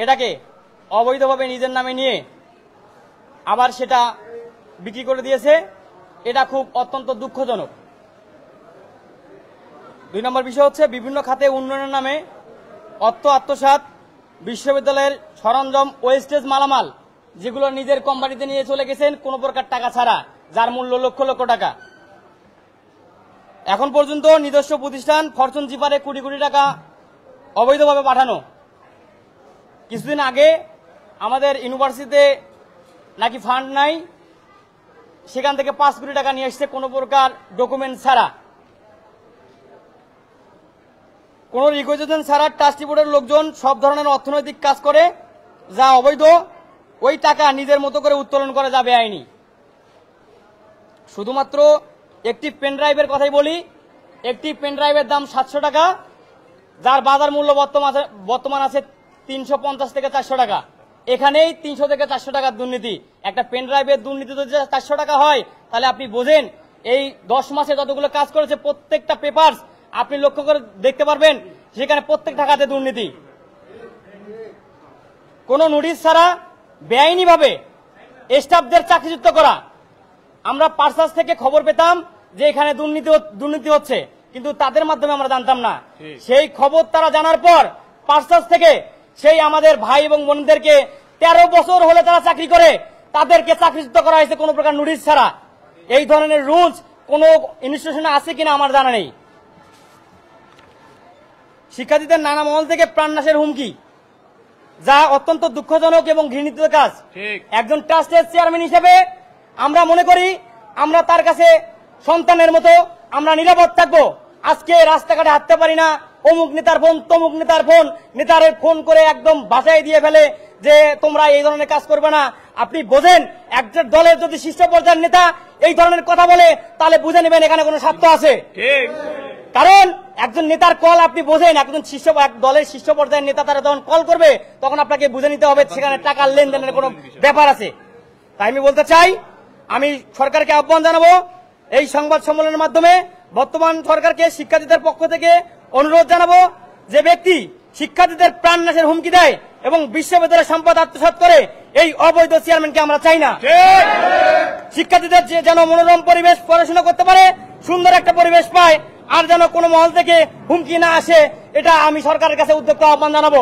এটাকে অবৈধভাবে নিজের নামে নিয়ে আবার সেটা বিক্রি করে দিয়েছে। এটা খুব অত্যন্ত দুঃখজনক। 2 নম্বর বিষয় হচ্ছে বিভিন্ন খাতে উন্নয়নের নামে অর্থ আত্মসাৎ, বিশ্ববিদ্যালয়ের সরঞ্জাম ওয়েস্টেজ মালামাল যেগুলো নিজের কোম্পানিতে নিয়ে চলে গেছেন কোনো প্রকার টাকা ছাড়া, যার মূল্য লক্ষ লক্ষ টাকা। এখন পর্যন্ত নিজস্ব প্রতিষ্ঠান ফরচুন জিপারে কোটি কোটি টাকা অবৈধভাবে পাঠানো। কিছুদিন আগে আমাদের ইউনিভার্সিটিতে নাকি ফান্ড নাই, সেখান থেকে 5 কোটি টাকা নিয়ে এসছে কোনো প্রকার ডকুমেন্ট ছাড়া, কোন রিকোয়েস্টেশন ছাড়া। ট্রাস্টি বোর্ডের লোকজন সব ধরনের অর্থনৈতিক কাজ করে যা অবৈধ, ওই টাকা নিজের মতো করে উত্তোলন করা যাবে আইনি। শুধুমাত্র একটি পেন ড্রাইভের কথাই বলি, একটি পেন ড্রাইভের দাম 700 টাকা, যার বাজার মূল্য বর্তমান আছে 350 থেকে 400 টাকা। এখানেই 300 থেকে 400 টাকার দুর্নীতি। একটা পেন ড্রাইভের দুর্নীতি যদি 400 টাকা হয়, তাহলে আপনি বোঝেন এই 10 মাসে যতগুলো কাজ করেছে প্রত্যেকটা পেপারস আপনি লক্ষ্য করে দেখতে পারবেন, সেখানে প্রত্যেক টাকাতে দুর্নীতি। কোন নোটিশ ছাড়া বেআইনিভাবে স্টাফদের চাকরিচ্যুত করা। আমরা পার্সাস থেকে খবর পেতাম যে এখানে দুর্নীতি হচ্ছে, কিন্তু তাদের মাধ্যমে আমরা জানতাম না। সেই খবর তারা জানার পর পার্সাস থেকে সেই আমাদের ভাই এবং বোনদেরকে 13 বছর হলে তারা চাকরি করে, তাদেরকে চাকরিচ্যুত করা হয়েছে কোনো প্রকার নোটিশ ছাড়া। এই ধরনের রুলস কোন ইনস্টিটিউশনে আছে কিনা আমার জানা নেই। শিক্ষার্থীদের নানা মহল থেকে প্রাণনাশের হুমকি, যা অত্যন্ত দুঃখজনক এবং ঘৃণিত কাজ। একজন ট্রাস্টের চেয়ারম্যান হিসেবে আমরা মনে করি আমরা তার কাছে সন্তানের মতো আমরা নিরাপদ থাকবো। আজকে রাস্তাঘাটে হাঁটতে পারি না, অমুক নেতার ফোন তমুক নেতার ফোন, নেতার ফোন করে একদম বাসায় দিয়ে ফেলে যে তোমরা এই ধরনের কাজ করবে না। আপনি বোঝেন একজন দলের যদি শীর্ষ পর্যায়ের নেতা এই ধরনের কথা বলে, তাহলে বুঝে নেবেন এখানে কোনো স্বার্থ আছে। কারণ একজন নেতার কল আপনি বোঝেন, একজন দলের শীর্ষ পর্যায়ের নেতা তারা যখন কল করবে তখন আপনাকে বুঝে নিতে হবে সেখানে টাকার লেনদেনের কোনো ব্যাপার আছে। তাই আমি বলতে চাই, আমি সরকারকে আহ্বান জানাবো এই সংবাদ সম্মেলনের মাধ্যমে, বর্তমান সরকারকে শিক্ষার্থীদের পক্ষ থেকে অনুরোধ জানাবো, যে ব্যক্তি শিক্ষার্থীদের প্রাণনাশের হুমকি দেয় এবং বিশ্ববিদ্যালয়ের সম্পদ আত্মসাৎ করে, এই অবৈধ চেয়ারম্যানকে আমরা চাই না। শিক্ষার্থীদের যেন মনোরম পরিবেশ পড়াশোনা করতে পারে, সুন্দর একটা পরিবেশ পায়, আর যেন কোনো মহল থেকে হুমকি না আসে, এটা আমি সরকারের কাছে উদ্যোক্তা আহ্বান জানাবো।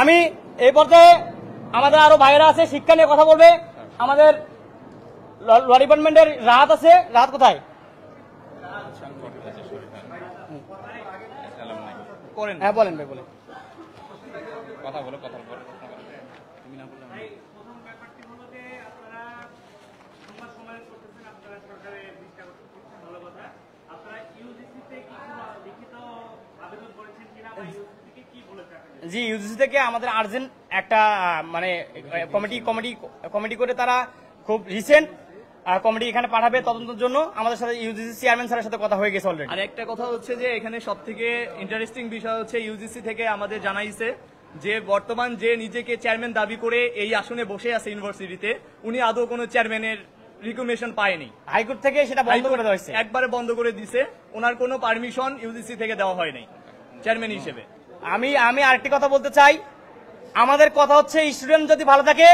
আমি এই পর্যায়ে আমাদের আরো ভাইয়েরা আছে শিক্ষা নিয়ে কথা বলবে। আমাদের ল ডিপার্টমেন্টের রাহাত আছে। রাহাত কোথায়? হ্যাঁ বলেন ভাই, বলেন। কথা বলো, কথা বলো। জি, ইউজিসি থেকে আমাদের আর্জেন্ট একটা মানে কমিটি করে তারা খুব রিসেন্ট কমিটি এখানে পাঠাবে তদন্তের জন্য। আমাদের সাথে ইউজিসি চেয়ারম্যান স্যারের সাথে কথা হয়ে গেছে অলরেডি। আর একটা কথা হচ্ছে যে এখানে সব থেকে ইন্টারেস্টিং বিষয় হচ্ছে ইউজিসি থেকে আমাদের জানাইছে যে বর্তমান যে নিজেকে চেয়ারম্যান দাবি করে এই আসনে বসে আছে ইউনিভার্সিটিতে, উনি আদৌ কোনো চেয়ারম্যানের রিকমেন্ডেশন পায়নি। হাইকোর্ট থেকে সেটা বন্ধ করে দেওয়া হয়েছে, একবারে বন্ধ করে দিছে। ওনার কোনো পারমিশন ইউজিসি থেকে দেওয়া হয়নি চেয়ারম্যান হিসেবে। আমি আরেকটি কথা বলতে চাই, আমাদের কথা হচ্ছে স্টুডেন্ট যদি ভালো থাকে,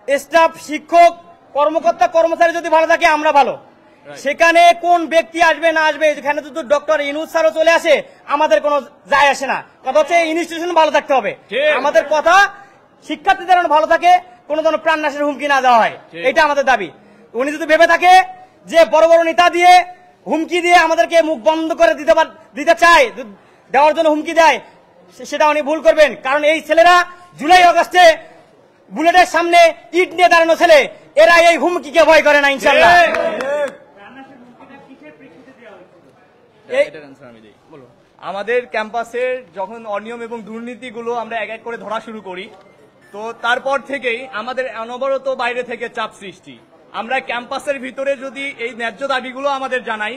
স্টাফ শিক্ষক কর্মকর্তা কর্মচারী যদি ভালো থাকে আমরা ভালো। সেখানে কোন ব্যক্তি আসবে না আসবে, যেখানে যদি ডক্টর ইউনূস স্যারও চলে আসে আমাদের কোনো যায় আসে না। কথা হচ্ছে ইনস্টিটিউশন ভালো থাকতে হবে। আমাদের কথা শিক্ষার্থীদের ভালো থাকে, কোনো ধরনের প্রাণনাশের হুমকি না দেওয়া হয়, এটা আমাদের দাবি। উনি যদি ভেবে থাকে যে বড় বড় নেতা দিয়ে হুমকি দিয়ে আমাদেরকে মুখ বন্ধ করে দিতে চায়, দেওয়ার জন্য হুমকি দেয়, সেটা উনি ভুল করবেন। কারণ এই ছেলেরা জুলাই আগস্টে বুলেটের সামনে ইট নিয়ে দাঁড়ানো ছেলে, এরা এই হুমকিকে ভয় করে না ইনশাআল্লাহ। আমাদের ক্যাম্পাসের যখন অনিয়ম এবং দুর্নীতিগুলো আমরা এক এক করে ধরা শুরু করি, তো তারপর থেকেই আমাদের অনবরত বাইরে থেকে চাপ সৃষ্টি। আমরা ক্যাম্পাসের ভিতরে যদি এই ন্যায্য দাবিগুলো আমাদের জানাই,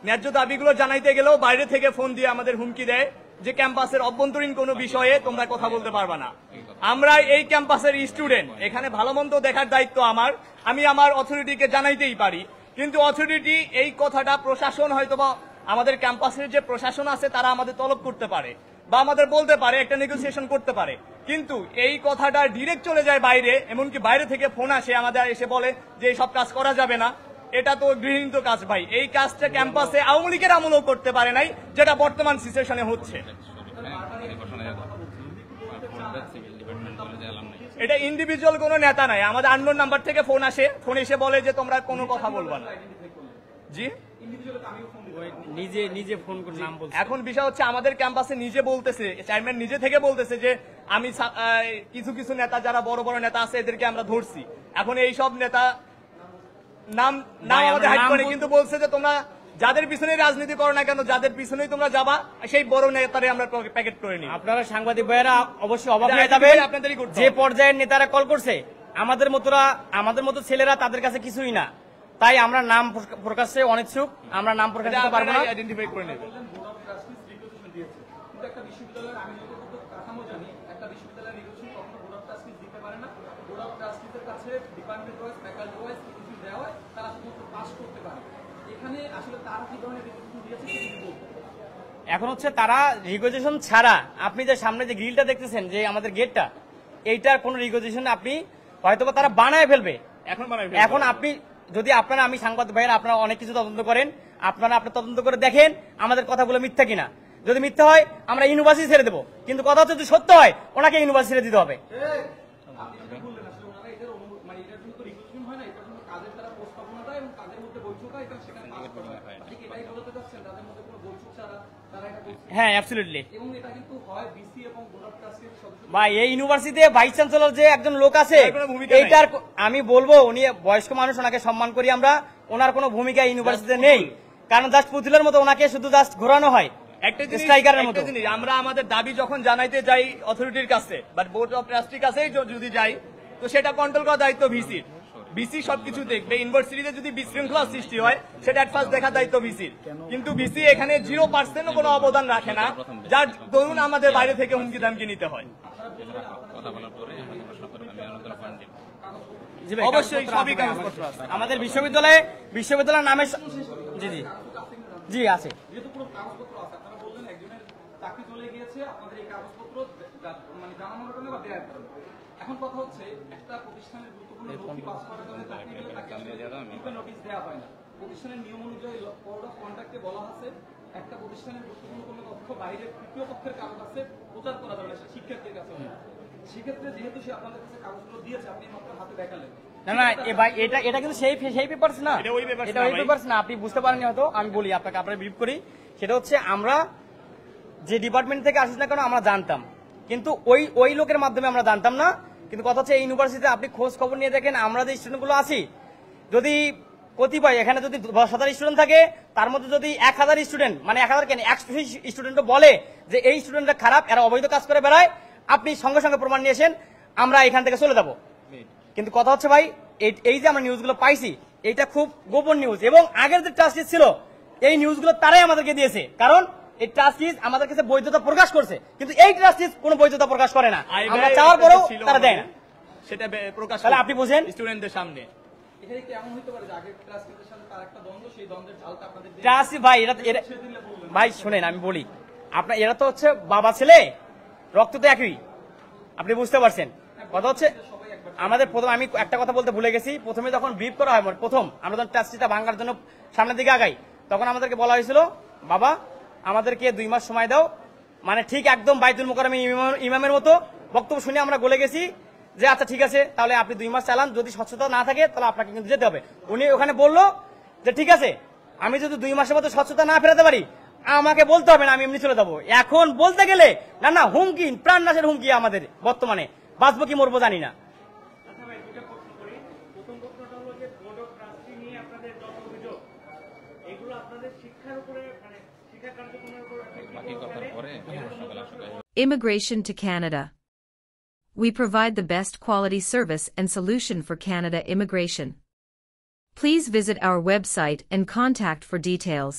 ন্যায্য দাবিগুলো জানাইতে গেলেও বাইরে থেকে ফোন দিয়ে আমাদের হুমকি দেয় যে ক্যাম্পাসের অভ্যন্তরীণ কোনো বিষয়ে তোমরা কথা বলতে পারবা না। আমরা এই ক্যাম্পাসের স্টুডেন্ট, এখানে ভালো মন্দ দেখার দায়িত্ব আমি আমার অথরিটিকে জানাইতেই পারি, কিন্তু অথরিটি এই কথাটা প্রশাসন হয়তোবা আমাদের ক্যাম্পাসের যে প্রশাসন আছে তারা আমাদের তলব করতে পারে বা আমাদের বলতে পারে, একটা নেগোসিয়েশন করতে পারে, কিন্তু এই কথাটা ডিরেক্ট চলে যায় বাইরে, এমনকি বাইরে থেকে ফোন আসে আমাদের, এসে বলে যে এই সব কাজ করা যাবে না, এটা তো গৃহীত কাজ। ভাই এই কাজটা ক্যাম্পাসে আওয়ামী লীগের আমলও করতে পারে নাই, যেটা বর্তমান সিচুয়েশনে হচ্ছে। এটা ইন্ডিভিজুয়াল কোনো নেতা নাই, আমাদের আননোন নাম্বার থেকে ফোন আসে, ফোন এসে বলে যে তোমরা কোনো কথা বলবা না। জি নিজে নিজে ফোন করে নাম বলছে। এখন বিষয় হচ্ছে আমাদের ক্যাম্পাসে নিজে বলতেছে, চেয়ারম্যান নিজে থেকে বলতেছে যে আমি কিছু কিছু নেতা যারা বড় বড় নেতা আছে এদেরকে আমরা ধরছি। এখন এই সব নেতা নাম আমাদের হাইড করে, কিন্তু বলছে যে তোমরা যাদের পিছনে রাজনীতি করো না কেন, যাদের পিছনেই তোমরা যাবা, সেই বড় নেতারে আমরা প্যাকেট করে নিই। আপনারা সাংবাদিক ভাইয়েরা অবশ্যই অবাক হয়ে যাবেন, যে পর্যায়ের নেতারা কল করছে আমাদের মতো ছেলেরা তাদের কাছে কিছুই না। তাই আমরা নাম প্রকাশে অনিচ্ছুক, আমরা নাম প্রকাশ করতে পারবো না। আইডেন্টিফাই করে নেবেন। এখন হচ্ছে তারা রিকোয়েশন ছাড়া, আপনি যে সামনে যে গ্রিলটা দেখতেছেন, যে আমাদের গেটটা, এইটার কোন রিকোয়েশন আপনি হয়তোবা তারা বানায় ফেলবে। এখন আপনি যদি আমি সাংবাদিক ভাইয়েরা আপনারা অনেক কিছু তদন্ত করেন, আপনারা তদন্ত করে দেখেন আমাদের কথাগুলো মিথ্যা কিনা। যদি মিথ্যা হয় আমরা ইউনিভার্সিটি ছেড়ে দেবো, কিন্তু কথা হচ্ছে যদি সত্য হয় ওনাকে ইউনিভার্সিটি ছেড়ে দিতে হবে। হ্যাঁ, অ্যাবসলিউটলি ভাই। এই ইউনিভার্সিটিতে ভাইস চ্যান্সেলর যে একজন লোক আছে, এইটার আমি বলবো উনি বয়স্ক মানুষ, ওনাকে সম্মান করি আমরা, ওনার কোনো ভূমিকা ইউনিভার্সিটিতে নেই। কারণ জাস্ট পুতুলের মতো ওনাকে শুধু জাস্ট ঘোরানো হয় একটা জিনিস। আমরা আমাদের দাবি যখন জানাইতে যাই অথরিটির কাছে বা বোর্ড অফ ট্রাস্টির কাছে যদি যাই, তো সেটা কন্ট্রোল করার দায়িত্ব ভিসির। ভিসি সবকিছু দেখবে। ইউনিভার্সিটিতে যদি বিশৃঙ্খলা সৃষ্টি হয় সেটা অ্যাট ফার্স্ট দেখার দায়িত্ব ভিসির, কিন্তু ভিসি এখানে 0% কোনো অবদান রাখে না, যার দরুন আমাদের বাইরে থেকে হুমকি ধামকি নিতে হয়। অবশ্যই সবই কাগজপত্র আছে আমাদের বিশ্ববিদ্যালয়ের নামে। জি জি জি আছে। এখন কথা হচ্ছে একটা প্রতিষ্ঠানের গুরুত্বপূর্ণ নথি পাস করার জন্য নোটিশ দেওয়া হয় না। প্রতিষ্ঠানের নিয়ম অনুযায়ী কোড অফ কন্ডাক্টে বলা আছে একটা প্রতিষ্ঠানের গুরুত্বপূর্ণ কোনো তথ্য বাইরে তৃতীয় পক্ষের কারো কাছে প্রচার করা যাবে না, শিক্ষার্থীর কাছে। সেক্ষেত্রে যেহেতু সে আপনাদের কাছে কাগজগুলো দিয়েছে, আপনি মাত্র হাতে দেখালেন। না ভাই, এটা কিন্তু সেই পেপারস না, এটা ওই পেপারস না। আপনি বুঝতে পারেননি হয়তো, আমি বলি আপনাকে ব্রিফ করি। সেটা হচ্ছে আমরা যে ডিপার্টমেন্ট থেকে আসিস না কেন আমরা জানতাম, কিন্তু ওই লোকের মাধ্যমে আমরা জানতাম না। কিন্তু কথা হচ্ছে এই ইউনিভার্সিটিতে আপনি খোঁজ খবর নিয়ে দেখেন, আমরা যে স্টুডেন্টগুলো আছি, যদি কতিপয় এখানে যদি 10,000 স্টুডেন্ট থাকে, তার মধ্যে যদি 1,000 স্টুডেন্ট, মানে 1,000 কেন 100 স্টুডেন্টও বলে যে এই স্টুডেন্টরা খারাপ, এরা অবৈধ কাজ করে বেড়ায়, আপনি সঙ্গে সঙ্গে প্রমাণ নিয়ে এসেন, আমরা এখান থেকে চলে যাব। কিন্তু কথা হচ্ছে ভাই, এই যে আমরা নিউজগুলো পাইছি, এটা খুব গোপন নিউজ, এবং আগের যে ট্রাস্টি ছিল এই নিউজগুলো তারাই আমাদেরকে দিয়েছে। কারণ এই ট্রাস্টিজ আমাদের কাছে বৈধতা প্রকাশ করছে, কিন্তু এই ট্রাস্টিজ কোনো বৈধতা প্রকাশ করে না, আমরা চাওয়ার পরেও তারা দেয় না। সেটা প্রকাশ তাহলে আপনি বুঝেন স্টুডেন্টদের সামনে। এখানে কি এমন হতে পারে যে আগের ট্রাস্টিদের সাথে তার একটা দ্বন্দ্ব, সেই দ্বন্দ্বের ঝালটা আপনাদের ট্রাস্টি ভাই, ভাই শুনেন আমি বলি, আপনার এরা তো হচ্ছে বাবা ছেলে, রক্ত তো একই, আপনি বুঝতে পারছেন। কথা হচ্ছে আমাদের আমি একটা কথা বলতে ভুলে গেছি, প্রথমে যখন ব্রিফ করা হয়, প্রথম আমরা যখন ট্রাস্টিটা ভাঙার জন্য সামনের দিকে আগাই, তখন আমাদেরকে বলা হয়েছিল বাবা আমাদেরকে 2 মাস সময় দাও, মানে ঠিক একদম বাইতুল মুকাররমে ইমামের মতো বক্তব্য শুনে আমরা গলে গেছি যে আচ্ছা ঠিক আছে, তাহলে আপনি 2 মাস চালান, যদি স্বচ্ছতা না থাকে তাহলে আপনাকে কিন্তু যেতে হবে। উনি ওখানে বললো যে ঠিক আছে, আমি যদি 2 মাসের মধ্যে স্বচ্ছতা না ফেরাতে পারি আমাকে বলতে হবে না, আমি এমনি চলে যাবো। এখন বলতে গেলে না হুমকি, প্রাণনাশের হুমকি আমাদের বর্তমানে, বাঁচবো কি মরবো জানি না। Immigration to Canada. We provide the best quality service and solution for Canada immigration. Please visit our website and contact for details.